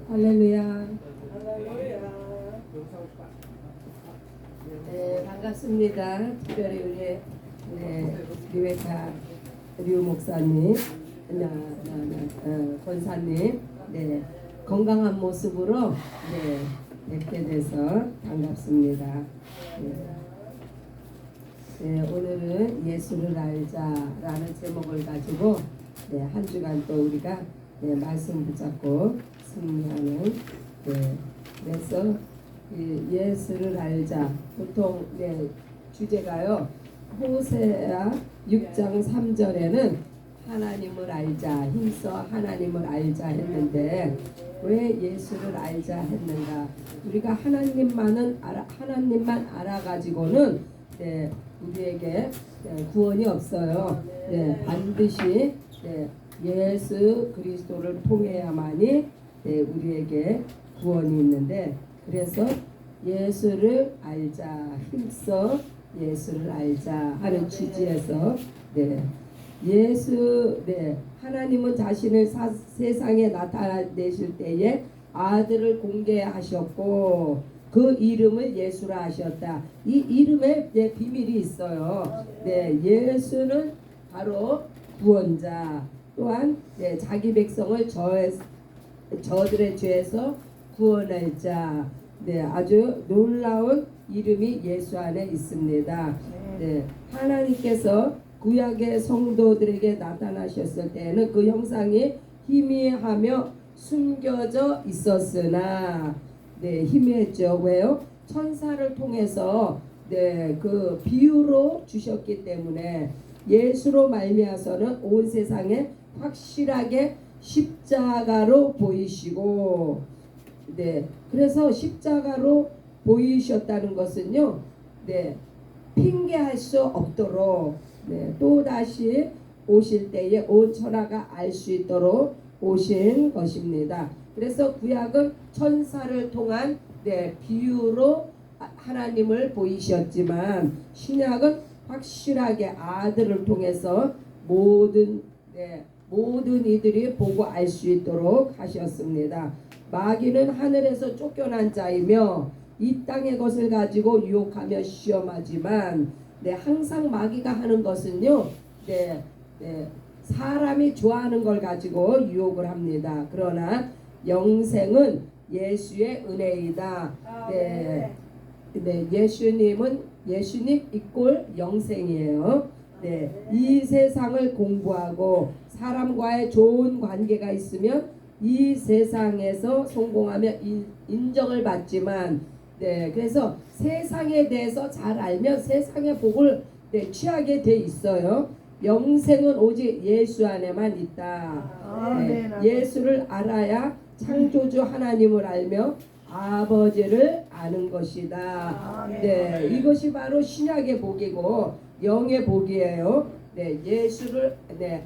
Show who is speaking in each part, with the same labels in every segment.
Speaker 1: 할렐루야. 네, 반갑습니다. 특별히 우리 리베카 류 목사님, 권사님, 건강한 모습으로 뵙게 돼서 반갑습니다. 오늘은 예수를 알자라는 제목을 가지고 한 주간 또 우리가 말씀 붙잡고 승리하는 그래서 예수를 알자 보통 주제가요 호세아 6장 3절에는 하나님을 알자 힘써 하나님을 알자 했는데 왜 예수를 알자 했는가? 우리가 하나님만 알아가지고는 우리에게 구원이 없어요. 반드시 예수 그리스도를 통해야만이 우리에게 구원이 있는데 그래서 예수를 알자 힘써 예수를 알자 하는 취지에서 하나님은 자신을 세상에 나타내실 때에 아들을 공개하셨고 그 이름을 예수라 하셨다. 이 이름에 비밀이 있어요. 예수는 바로 구원자 또한 자기 백성을 저들의 죄에서 구원할 자. 아주 놀라운 이름이 예수 안에 있습니다. 하나님께서 구약의 성도들에게 나타나셨을 때는 그 형상이 희미하며 숨겨져 있었으나 희미했죠. 왜요? 천사를 통해서 그 비유로 주셨기 때문에 예수로 말미암아서는 온 세상에 확실하게 십자가로 보이시고 그래서 십자가로 보이셨다는 것은요 핑계할 수 없도록 또다시 오실 때에 온 천하가 알 수 있도록 오신 것입니다. 그래서 구약은 천사를 통한 비유로 하나님을 보이셨지만 신약은 확실하게 아들을 통해서 모든 이들이 보고 알 수 있도록 하셨습니다. 마귀는 하늘에서 쫓겨난 자이며 이 땅의 것을 가지고 유혹하며 시험하지만 항상 마귀가 하는 것은요 사람이 좋아하는 걸 가지고 유혹을 합니다. 그러나 영생은 예수의 은혜이다. 예수님 이꼴 영생이에요. 이 세상을 공부하고 사람과의 좋은 관계가 있으면 이 세상에서 성공하며 인정을 받지만 그래서 세상에 대해서 잘 알면 세상의 복을 취하게 돼 있어요. 영생은 오직 예수 안에만 있다. 예수를 알아야 창조주 하나님을 알며 아버지를 아는 것이다. 이것이 바로 신약의 복이고 영의 복이에요. 예수를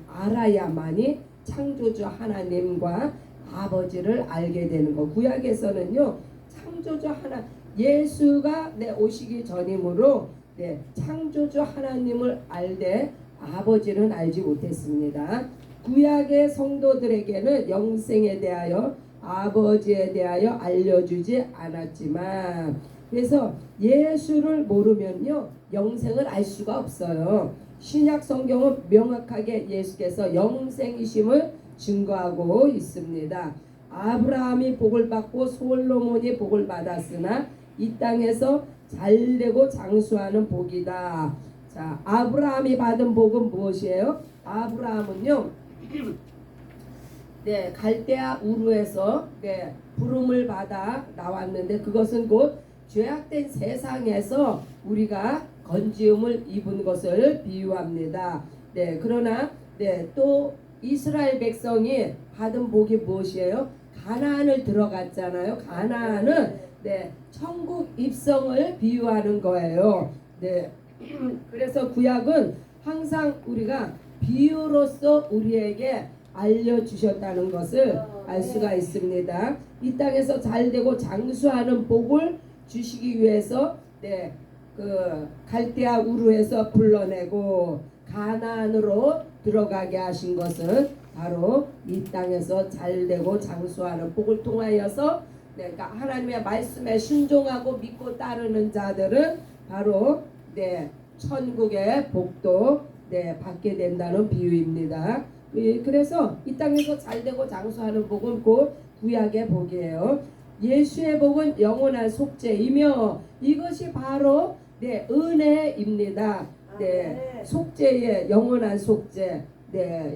Speaker 1: 알아야만이 창조주 하나님과 아버지를 알게 되는 거. 구약에서는요 창조주 예수가 오시기 전이므로 창조주 하나님을 알되 아버지는 알지 못했습니다. 구약의 성도들에게는 영생에 대하여 아버지에 대하여 알려주지 않았지만 그래서 예수를 모르면요 영생을 알 수가 없어요. 신약 성경은 명확하게 예수께서 영생이심을 증거하고 있습니다. 아브라함이 복을 받고 솔로몬이 복을 받았으나 이 땅에서 잘되고 장수하는 복이다. 자, 아브라함이 받은 복은 무엇이에요? 아브라함은요 갈대아 우르에서 부름을 받아 나왔는데 그것은 곧 죄악된 세상에서 우리가 건지움을 입은 것을 비유합니다. 그러나 또 이스라엘 백성이 받은 복이 무엇이에요? 가나안을 들어갔잖아요. 가나안은 천국 입성을 비유하는 거예요. 그래서 구약은 항상 우리가 비유로서 우리에게 알려주셨다는 것을 알 수가 있습니다. 이 땅에서 잘되고 장수하는 복을 주시기 위해서 그 갈대아 우르에서 불러내고 가나안으로 들어가게 하신 것은 바로 이 땅에서 잘되고 장수하는 복을 통하여서 그러니까 하나님의 말씀에 순종하고 믿고 따르는 자들은 바로 천국의 복도 받게 된다는 비유입니다. 그래서 이 땅에서 잘되고 장수하는 복은 곧 구약의 복이에요. 예수의 복은 영원한 속죄이며 이것이 바로 은혜입니다. 속죄의 영원한 속죄.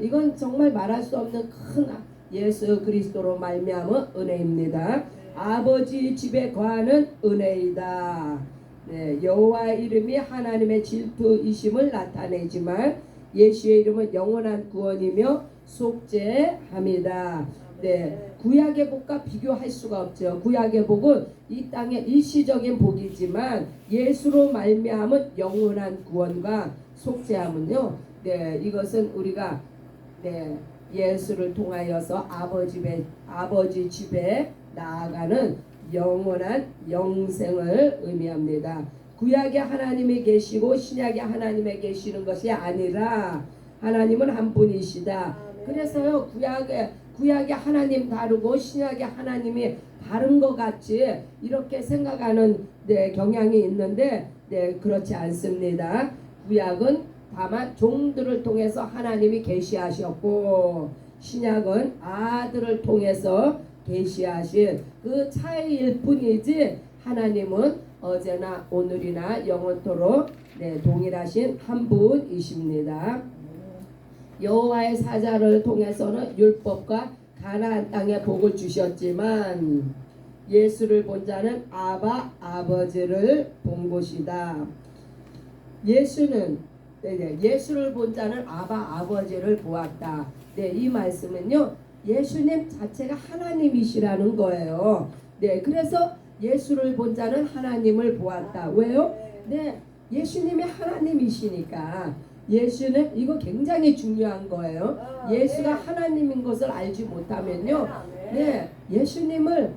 Speaker 1: 이건 정말 말할 수 없는 큰 예수 그리스도로 말미암은 은혜입니다. 아버지 집에 거하는 은혜이다. 여호와 이름이 하나님의 질투이심을 나타내지만 예수의 이름은 영원한 구원이며 속죄함이다. 구약의 복과 비교할 수가 없죠. 구약의 복은 이 땅의 일시적인 복이지만 예수로 말미암은 영원한 구원과 속죄함은요. 이것은 우리가 예수를 통하여서 아버지 집에 나아가는 영원한 영생을 의미합니다. 구약에 하나님이 계시고 신약에 하나님이 계시는 것이 아니라 하나님은 한 분이시다. 그래서요 구약에 하나님 다르고 신약에 하나님이 다른 것 같이 이렇게 생각하는 경향이 있는데 그렇지 않습니다. 구약은 다만 종들을 통해서 하나님이 계시하셨고 신약은 아들을 통해서 계시하신 그 차이일 뿐이지 하나님은 어제나 오늘이나 영원토록 동일하신 한 분이십니다. 여호와의 사자를 통해서는 율법과 가나안 땅에 복을 주셨지만 예수를 본 자는 아버지를 본 것이다. 예수를 본 자는 아버지를 보았다. 이 말씀은요 예수님 자체가 하나님이시라는 거예요. 그래서 예수를 본 자는 하나님을 보았다. 왜요? 예수님이 하나님이시니까. 예수는 이거 굉장히 중요한 거예요. 예수가 하나님인 것을 알지 못하면요, 예수님을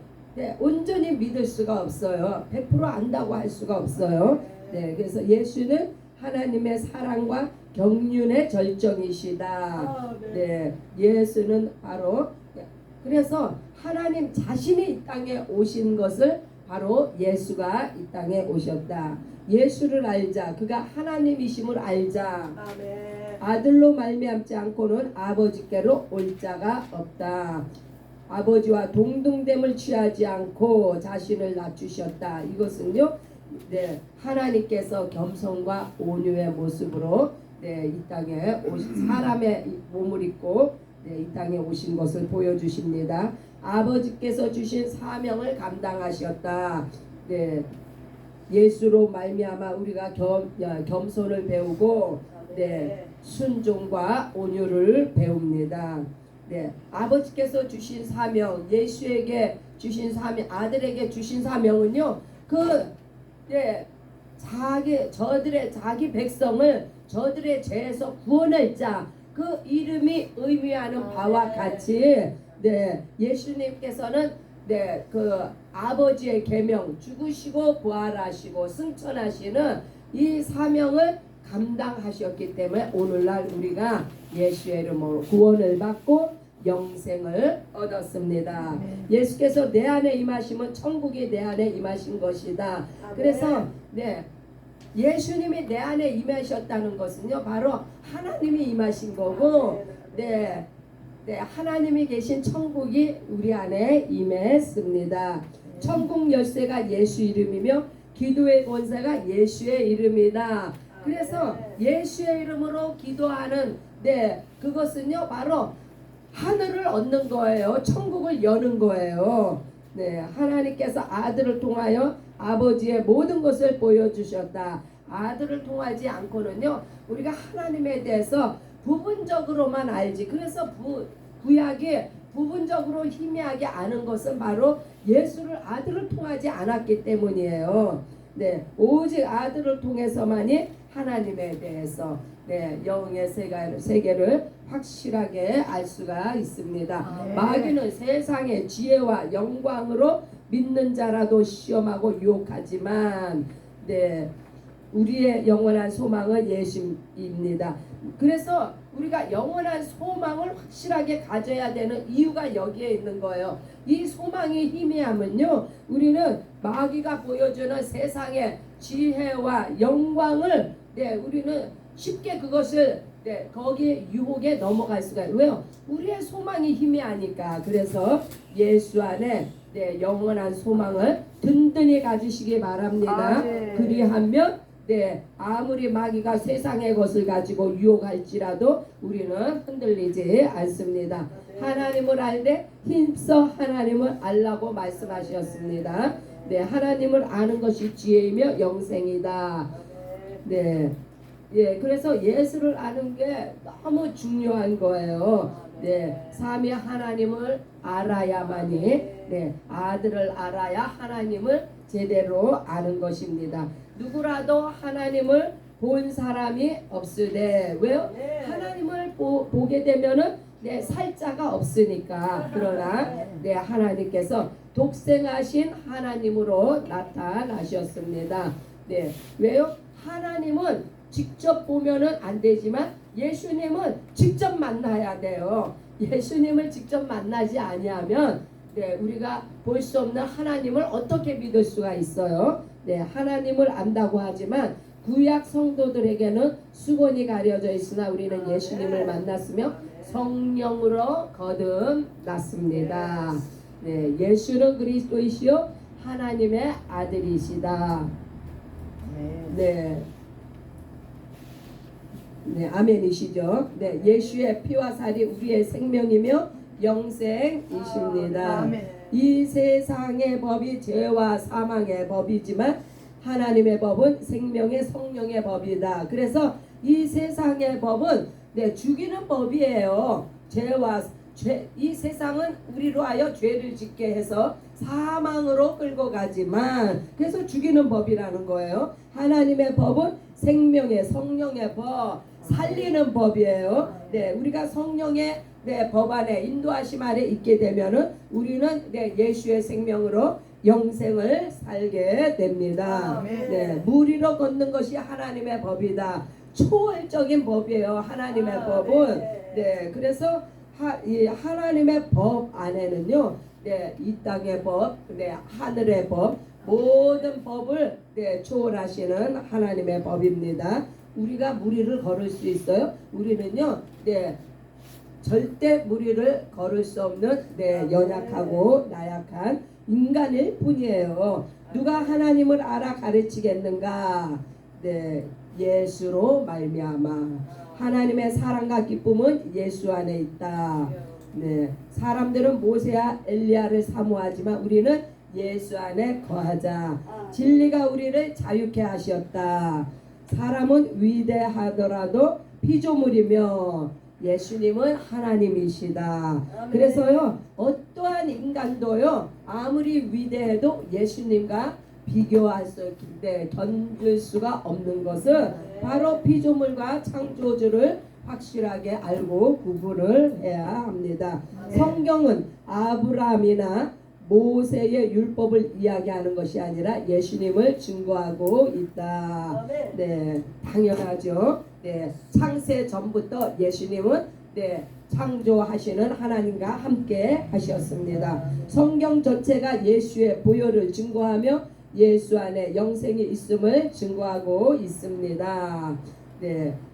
Speaker 1: 온전히 믿을 수가 없어요. 100% 안다고 할 수가 없어요. 그래서 예수는 하나님의 사랑과 경륜의 절정이시다. 예수는 바로 그래서 하나님 자신이 이 땅에 오신 것을 바로 예수가 이 땅에 오셨다. 예수를 알자. 그가 하나님이심을 알자. 아들로 말미암지 않고는 아버지께로 올 자가 없다. 아버지와 동등됨을 취하지 않고 자신을 낮추셨다. 이것은요 하나님께서 겸손과 온유의 모습으로 이 땅에 사람의 몸을 입고 이 땅에 오신 것을 보여주십니다. 아버지께서 주신 사명을 감당하셨다. 예수로 말미암아 우리가 겸손을 배우고 순종과 온유를 배웁니다. 아버지께서 주신 사명, 예수에게 주신 사명, 아들에게 주신 사명은요, 자기 백성을 저들의 죄에서 구원할 자, 그 이름이 의미하는 바와 같이 예수님께서는 그 아버지의 계명, 죽으시고 부활하시고 승천하시는 이 사명을 감당하셨기 때문에 오늘날 우리가 예수의 이름으로 구원을 받고 영생을 얻었습니다. 예수께서 내 안에 임하시면 천국이 내 안에 임하신 것이다. 그래서 예수님이 내 안에 임하셨다는 것은요 바로 하나님이 임하신 거고 하나님이 계신 천국이 우리 안에 임했습니다. 천국 열쇠가 예수 이름이며 기도의 권세가 예수의 이름이다. 그래서 예수의 이름으로 기도하는 그것은요 바로 하늘을 얻는 거예요. 천국을 여는 거예요. 하나님께서 아들을 통하여 아버지의 모든 것을 보여주셨다. 아들을 통하지 않고는요 우리가 하나님에 대해서 부분적으로만 알지. 그래서 구약이 부분적으로 희미하게 아는 것은 바로 예수를 아들을 통하지 않았기 때문이에요. 오직 아들을 통해서만이 하나님에 대해서 영의 세계를 확실하게 알 수가 있습니다. 마귀는 세상의 지혜와 영광으로 믿는 자라도 시험하고 유혹하지만 우리의 영원한 소망은 예수입니다. 그래서 우리가 영원한 소망을 확실하게 가져야 되는 이유가 여기에 있는 거예요. 이 소망이 희미하면요, 우리는 마귀가 보여주는 세상의 지혜와 영광을 우리는 쉽게 그것을 거기에 유혹에 넘어갈 수가 있어요. 왜요? 우리의 소망이 희미하니까. 그래서 예수 안에 영원한 소망을 든든히 가지시기 바랍니다. 그리하면 아무리 마귀가 세상의 것을 가지고 유혹할지라도 우리는 흔들리지 않습니다. 하나님을 알되 힘써 하나님을 알라고 말씀하셨습니다. 하나님을 아는 것이 지혜이며 영생이다. 그래서 예수를 아는 게 너무 중요한 거예요. 삼위 하나님을 알아야만이 아들을 알아야 하나님을 제대로 아는 것입니다. 누구라도 하나님을 본 사람이 없으되, 왜요? 하나님을 보게 되면은 살 자가 없으니까. 그러나 하나님께서 독생하신 하나님으로 나타나셨습니다. 왜요? 하나님은 직접 보면은 안 되지만 예수님은 직접 만나야 돼요. 예수님을 직접 만나지 아니하면 우리가 볼 수 없는 하나님을 어떻게 믿을 수가 있어요? 하나님을 안다고 하지만 구약 성도들에게는 수건이 가려져 있으나 우리는 예수님을 만났으며 성령으로 거듭났습니다. 예수는 그리스도이시요 하나님의 아들이시다. 아멘이시죠. 예수의 피와 살이 우리의 생명이며 영생이십니다. 이 세상의 법이 죄와 사망의 법이지만 하나님의 법은 생명의 성령의 법이다. 그래서 이 세상의 법은 죽이는 법이에요. 이 세상은 우리로 하여 죄를 짓게 해서 사망으로 끌고 가지만, 그래서 죽이는 법이라는 거예요. 하나님의 법은 생명의 성령의 법, 살리는 법이에요. 우리가 성령의 법 안에 인도하심 아래 있게 되면은 우리는 예수의 생명으로 영생을 살게 됩니다. 물 위로 걷는 것이 하나님의 법이다. 초월적인 법이에요. 하나님의 법은. 그래서 하나님의 법 안에는요, 이 땅의 법, 하늘의 법, 모든 법을 초월하시는 하나님의 법입니다. 우리가 무리를 걸을 수 있어요? 우리는요, 절대 무리를 걸을 수 없는 연약하고 나약한 인간일 뿐이에요. 누가 하나님을 알아 가르치겠는가? 예수로 말미암아. 하나님의 사랑과 기쁨은 예수 안에 있다. 사람들은 모세와 엘리야를 사모하지만 우리는 예수 안에 거하자. 진리가 우리를 자유케 하셨다. 사람은 위대하더라도 피조물이며 예수님은 하나님이시다. 그래서요, 어떠한 인간도요, 아무리 위대해도 예수님과 비교할 수 없는데 견줄 수가 없는 것은 바로 피조물과 창조주를 확실하게 알고 구분을 해야 합니다. 성경은 아브라함이나 모세의 율법을 이야기하는 것이 아니라 예수님을 증거하고 있다. 당연하죠. 창세 전부터 예수님은 창조하시는 하나님과 함께 하셨습니다. 성경 전체가 예수의 보혈을 증거하며 예수 안에 영생이 있음을 증거하고 있습니다.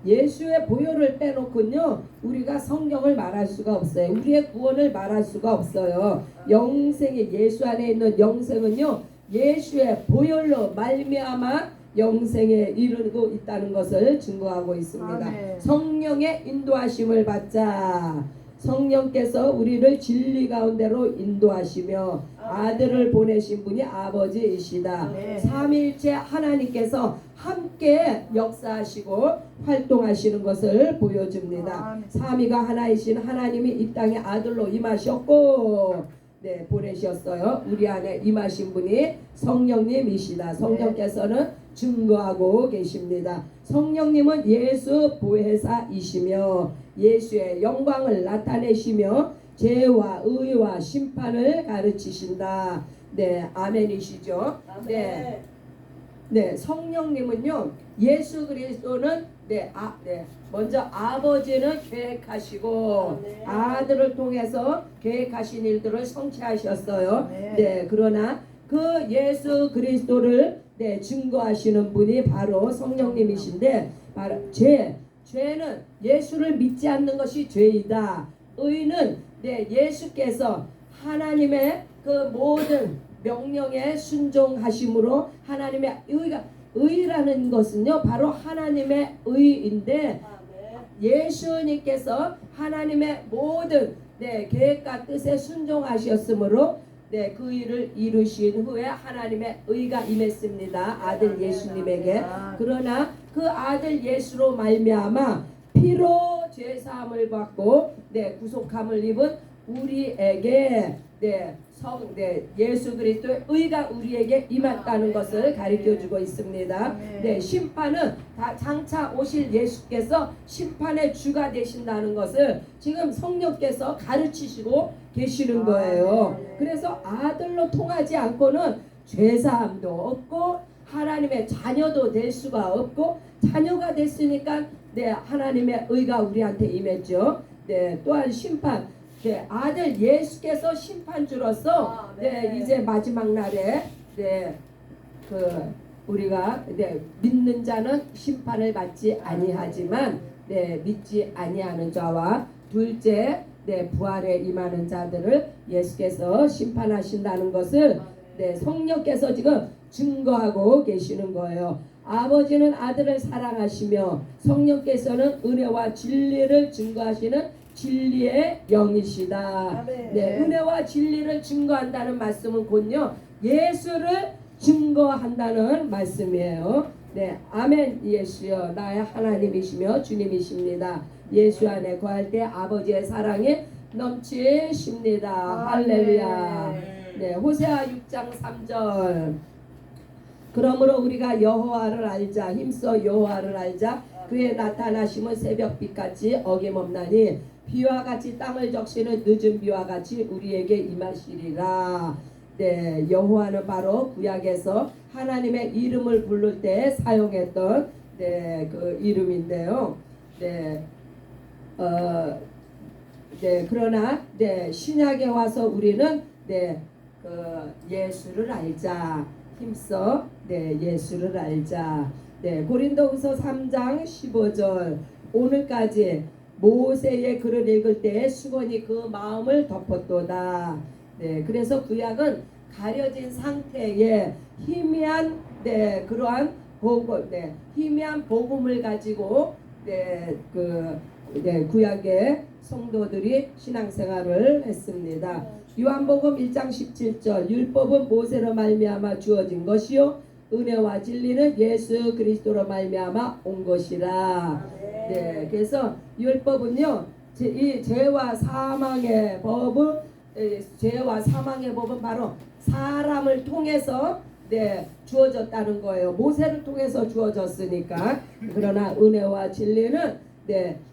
Speaker 1: 예수의 보혈을 빼놓고는요, 우리가 성경을 말할 수가 없어요. 우리의 구원을 말할 수가 없어요. 영생이, 예수 안에 있는 영생은요, 예수의 보혈로 말미암아 영생에 이르고 있다는 것을 증거하고 있습니다. 성령의 인도하심을 받자. 성령께서 우리를 진리 가운데로 인도하시며 아들을 보내신 분이 아버지이시다. 삼위일체 하나님께서 함께 역사하시고 활동하시는 것을 보여줍니다. 삼위가 하나이신 하나님이 이 땅에 아들로 임하셨고 보내셨어요. 우리 안에 임하신 분이 성령님이시다. 성령께서는 증거하고 계십니다. 성령님은 예수 보혜사이시며 예수의 영광을 나타내시며 죄와 의와 심판을 가르치신다. 아멘이시죠. 성령님은요, 예수 그리스도는 먼저 아버지는 계획하시고
Speaker 2: 네.
Speaker 1: 아들을 통해서 계획하신 일들을 성취하셨어요.
Speaker 2: 네.
Speaker 1: 그러나 그 예수 그리스도를 증거하시는 분이 바로 성령님이신데, 바로 죄는 예수를 믿지 않는 것이 죄이다. 의는 예수께서 하나님의 그 모든 명령에 순종하심으로 하나님의 의라는 것은요 바로 하나님의 의인데, 예수님께서 하나님의 모든 계획과 뜻에 순종하셨으므로 그 일을 이루신 후에 하나님의 의가 임했습니다. 아들 예수님에게. 그러나 그 아들 예수로 말미암아 피로 죄사함을 받고 구속함을 입은 우리에게 예수 그리스도의 의가 우리에게 임했다는 것을 가르쳐주고 있습니다. 심판은 장차 오실 예수께서 심판의 주가 되신다는 것을 지금 성령께서 가르치시고 계시는 거예요. 그래서 아들로 통하지 않고는 죄사함도 없고 하나님의 자녀도 될 수가 없고, 자녀가 됐으니까 하나님의 의가 우리한테 임했죠. 또한 심판, 아들 예수께서 심판주로서 이제 마지막 날에 우리가 믿는 자는 심판을 받지 아니하지만 믿지 아니하는 자와 둘째 부활에 임하는 자들을 예수께서 심판하신다는 것을 성령께서 지금 증거하고 계시는 거예요. 아버지는 아들을 사랑하시며 성령께서는 은혜와 진리를 증거하시는 진리의 영이시다. 은혜와 진리를 증거한다는 말씀은 곧요 예수를 증거한다는 말씀이에요. 아멘. 예수여 나의 하나님이시며 주님이십니다. 예수 안에 거할 때 아버지의 사랑이 넘치십니다. 할렐루야. 호세아 6장 3절. 그러므로 우리가 여호와를 알자, 힘써 여호와를 알자. 그의 나타나심은 새벽빛같이 어김없나니 비와 같이 땅을 적시는 늦은 비와 같이 우리에게 임하시리라. 여호와는 바로 구약에서 하나님의 이름을 부를 때 사용했던 그 이름인데요. 그러나 신약에 와서 우리는 그 예수를 알자, 힘써 예수를 알자. 고린도후서 3장 15절. 오늘까지 모세의 글을 읽을 때 수건이 그 마음을 덮었도다. 그래서 구약은 가려진 상태에 희미한 그러한 복음, 희미한 복음을 가지고 구약의 성도들이 신앙생활을 했습니다. 요한복음 1장 17절. 율법은 모세로 말미암아 주어진 것이요 은혜와 진리는 예수 그리스도로 말미암아 온 것이라. 그래서 율법은요 이 죄와 사망의 법은 바로 사람을 통해서 주어졌다는 거예요. 모세를 통해서 주어졌으니까. 그러나 은혜와 진리는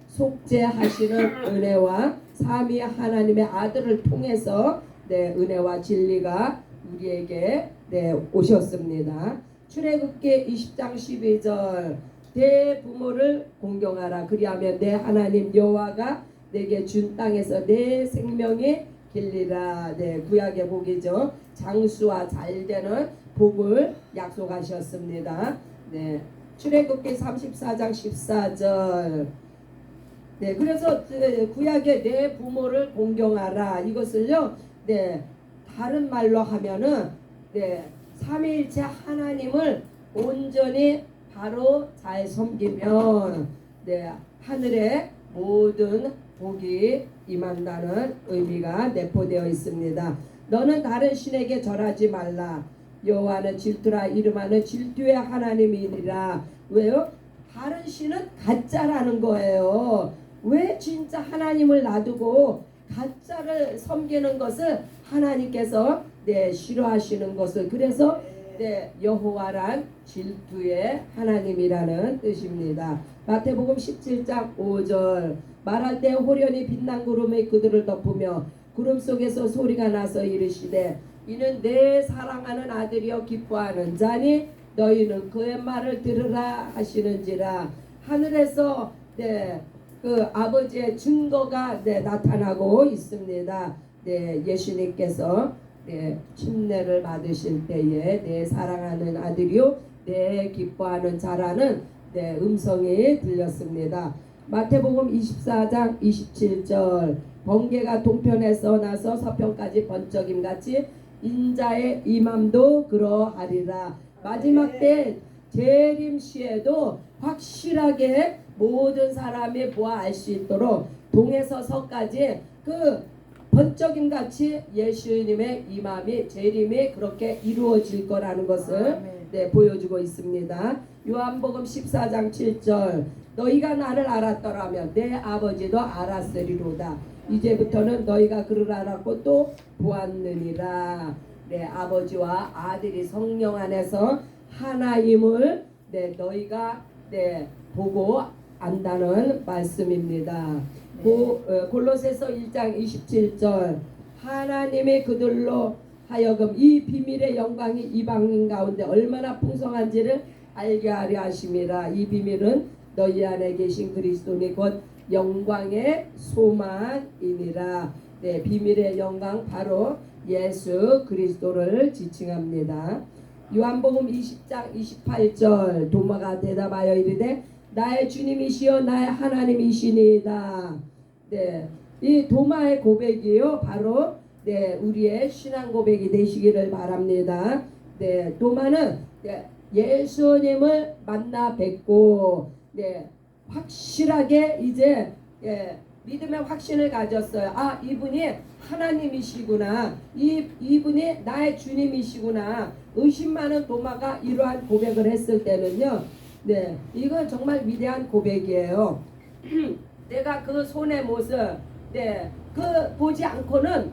Speaker 1: 속죄하시는 은혜와 삼위 하나님의 아들을 통해서 은혜와 진리가 우리에게 오셨습니다. 출애굽기 20장 12절. 내 부모를 공경하라. 그리하면 내 하나님 여호와가 내게 준 땅에서 내 생명이 길리라. 구약의 복이죠. 장수와 잘되는 복을 약속하셨습니다. 출애굽기 34장 14절. 그래서 구약의 내 부모를 공경하라. 이것을요 다른 말로 하면은 삼위일체 하나님을 온전히 바로 잘 섬기면 하늘의 모든 복이 임한다는 의미가 내포되어 있습니다. 너는 다른 신에게 절하지 말라. 여호와는 질투라. 이름하는 질투의 하나님이니라. 왜요? 다른 신은 가짜라는 거예요. 왜 진짜 하나님을 놔두고 가짜를 섬기는 것을 하나님께서 싫어하시는 것을. 그래서 여호와란 질투의 하나님이라는 뜻입니다. 마태복음 17장 5절. 말할 때 호련히 빛난 구름이 그들을 덮으며 구름 속에서 소리가 나서 이르시되 이는 내 사랑하는 아들이여 기뻐하는 자니 너희는 그의 말을 들으라 하시는지라. 하늘에서 네, 그 아버지의 증거가 네, 나타나고 있습니다. 네, 예수님께서 네, 침례를 받으실 때에 내 사랑하는 아들이요 내 기뻐하는 자라는 네, 음성이 들렸습니다. 마태복음 24장 27절 번개가 동편에서 나서 서편까지 번쩍임같이 인자의 임함도 그러하리라. 마지막 때 재림 시에도 확실하게 모든 사람이 보아 알 수 있도록 동에서 서까지 그 번쩍임같이 예수님의 임함이 재림이 그렇게 이루어질 거라는 것을 네, 보여주고 있습니다. 요한복음 14장 7절 너희가 나를 알았더라면 내 아버지도 알았으리로다. 이제부터는 너희가 그를 알았고 또 보았느니라. 네, 아버지와 아들이 성령 안에서 하나임을 네, 너희가 네, 보고 안다는 말씀입니다. 골로새서 1장 27절 하나님이 그들로 하여금 이 비밀의 영광이 이방인 가운데 얼마나 풍성한지를 알게 하려 하심이라. 이 비밀은 너희 안에 계신 그리스도니 곧 영광의 소망이니라. 네, 비밀의 영광 바로 예수 그리스도를 지칭합니다. 요한복음 20장 28절 도마가 대답하여 이르되 나의 주님이시여 나의 하나님이시니이다. 네, 이 도마의 고백이요 바로 네, 우리의 신앙 고백이 되시기를 바랍니다. 네, 도마는 네, 예수님을 만나 뵙고 네, 확실하게 이제 예, 믿음의 확신을 가졌어요. 아, 이분이 하나님이시구나. 이분이 나의 주님이시구나. 의심 많은 도마가 이러한 고백을 했을 때는요. 네, 이건 정말 위대한 고백이에요. 내가 그 손의 모습, 네, 그 보지 않고는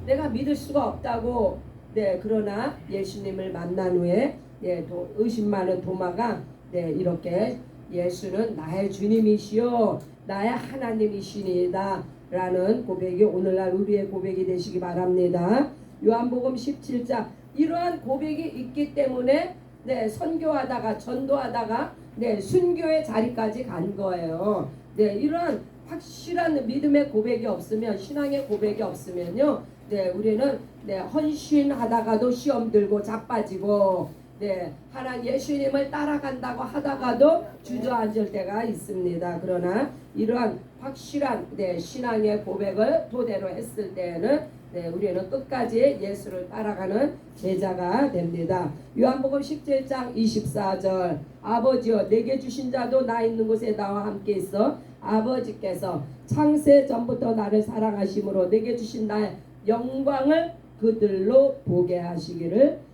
Speaker 1: 내가 믿을 수가 없다고. 네, 그러나 예수님을 만난 후에 네, 의심 많은 도마가 네, 이렇게 예수는 나의 주님이시요 나의 하나님이시니다 라는 고백이 오늘날 우리의 고백이 되시기 바랍니다. 요한복음 17장 이러한 고백이 있기 때문에 네, 선교하다가 전도하다가 네, 순교의 자리까지 간 거예요. 네, 이러한 확실한 믿음의 고백이 없으면 신앙의 고백이 없으면요, 네, 우리는 네, 헌신하다가도 시험 들고 자빠지고 네, 하나님 예수님을 따라간다고 하다가도 주저앉을 때가 있습니다. 그러나 이러한 확실한 네, 신앙의 고백을 토대로 했을 때에는 네, 우리는 끝까지 예수를 따라가는 제자가 됩니다. 요한복음 17장 24절 아버지여 내게 주신 자도 나 있는 곳에 나와 함께 있어 아버지께서 창세 전부터 나를 사랑하심으로 내게 주신 나의 영광을 그들로 보게 하시기를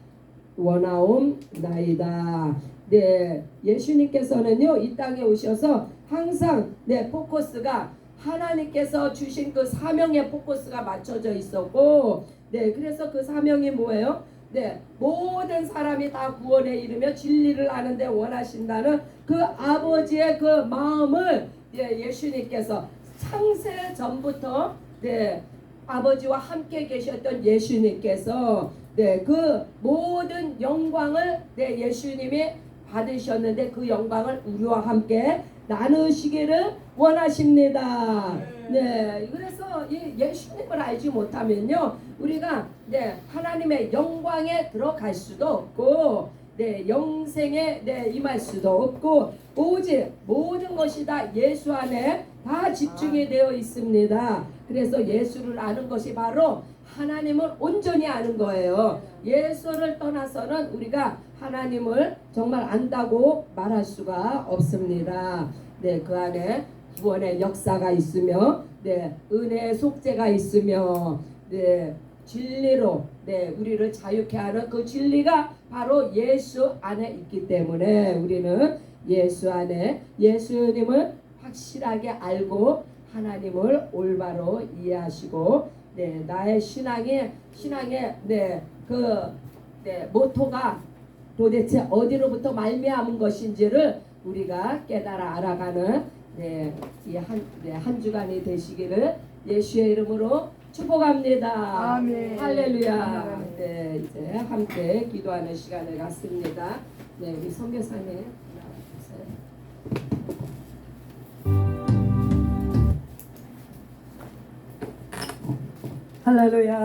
Speaker 1: 원하옵나이다. 네, 예수님께서는요 이 땅에 오셔서 항상 네 포커스가 하나님께서 주신 그 사명에 포커스가 맞춰져 있었고, 네, 그래서 그 사명이 뭐예요? 네, 모든 사람이 다 구원에 이르며 진리를 아는데 원하신다는 그 아버지의 그 마음을 네, 예수님께서 창세 전부터 네, 아버지와 함께 계셨던 예수님께서 네, 그 모든 영광을 네, 예수님이 받으셨는데 그 영광을 우리와 함께 나누시기를 원하십니다. 네, 그래서 이 예수님을 알지 못하면요, 우리가 네, 하나님의 영광에 들어갈 수도 없고, 네, 영생에 네, 임할 수도 없고, 오직 모든 것이 다 예수 안에 다 집중이 되어 있습니다. 그래서 예수를 아는 것이 바로 하나님을 온전히 아는 거예요. 예수를 떠나서는 우리가 하나님을 정말 안다고 말할 수가 없습니다. 네, 그 안에 구원의 역사가 있으며, 네, 은혜의 속죄가 있으며, 네, 진리로 네, 우리를 자유케 하는 그 진리가 바로 예수 안에 있기 때문에 우리는 예수 안에 예수님을 확실하게 알고 하나님을 올바로 이해하시고 네, 나의 신앙의 네, 네, 모토가 도대체 어디로부터 말미암은 것인지를 우리가 깨달아 알아가는 네, 한 주간이 되시기를 예수의 이름으로 축복합니다.
Speaker 2: 아멘.
Speaker 1: 할렐루야.
Speaker 2: 아멘.
Speaker 1: 네, 이제 함께 기도하는 시간을 갖습니다. 네, 우리 선교사님 나와주세요.
Speaker 2: 할렐루야.